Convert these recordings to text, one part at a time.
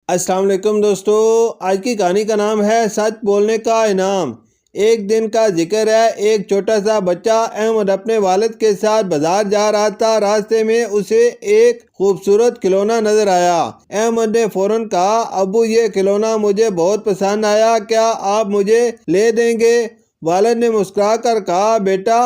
السلام علیکم دوستو، آج کی کہانی کا نام ہے سچ بولنے کا انعام۔ ایک دن کا ذکر ہے، ایک چھوٹا سا بچہ احمد اپنے والد کے ساتھ بازار جا رہا تھا۔ راستے میں اسے ایک خوبصورت کھلونا نظر آیا۔ احمد نے فوراً کہا، ابو یہ کھلونا مجھے بہت پسند آیا، کیا آپ مجھے لے دیں گے؟ والد نے مسکرا کر کہا، بیٹا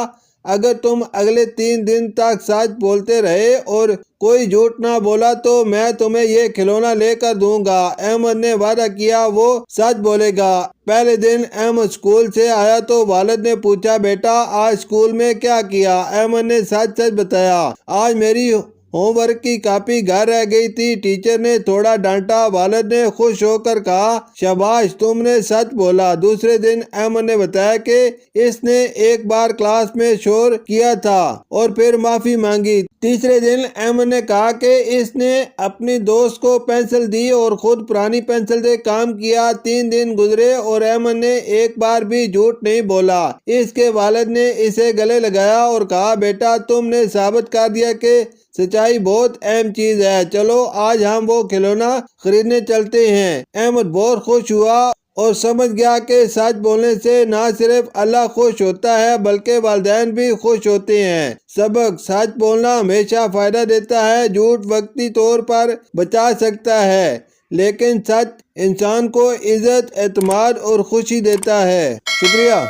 اگر تم اگلے 3 دن تک سچ بولتے رہے اور کوئی جھوٹ نہ بولا تو میں تمہیں یہ کھلونا لے کر دوں گا۔ احمد نے وعدہ کیا وہ سچ بولے گا۔ پہلے دن احمد اسکول سے آیا تو والد نے پوچھا، بیٹا آج اسکول میں کیا کیا؟ احمد نے سچ بتایا، آج میری ہوم ورک کی کاپی گھر رہ گئی تھی، ٹیچر نے تھوڑا ڈانٹا۔ والد نے خوش ہو کر کہا، شاباش تم نے سچ بولا۔ دوسرے دن احمد نے بتایا کہ اس نے ایک بار کلاس میں شور کیا تھا اور پھر معافی مانگی۔ تیسرے دن احمد نے کہا کہ اس نے اپنی دوست کو پینسل دی اور خود پرانی پینسل سے کام کیا۔ 3 دن گزرے اور احمد نے ایک بار بھی جھوٹ نہیں بولا۔ اس کے والد نے اسے گلے لگایا اور کہا، بیٹا تم نے ثابت کر دیا کہ سچائی بہت اہم چیز ہے، چلو آج ہم وہ کھلونا خریدنے چلتے ہیں۔ احمد بہت خوش ہوا اور سمجھ گیا کہ سچ بولنے سے نہ صرف اللہ خوش ہوتا ہے بلکہ والدین بھی خوش ہوتے ہیں۔ سبق: سچ بولنا ہمیشہ فائدہ دیتا ہے۔ جھوٹ وقتی طور پر بچا سکتا ہے لیکن سچ انسان کو عزت، اعتماد اور خوشی دیتا ہے۔ شکریہ۔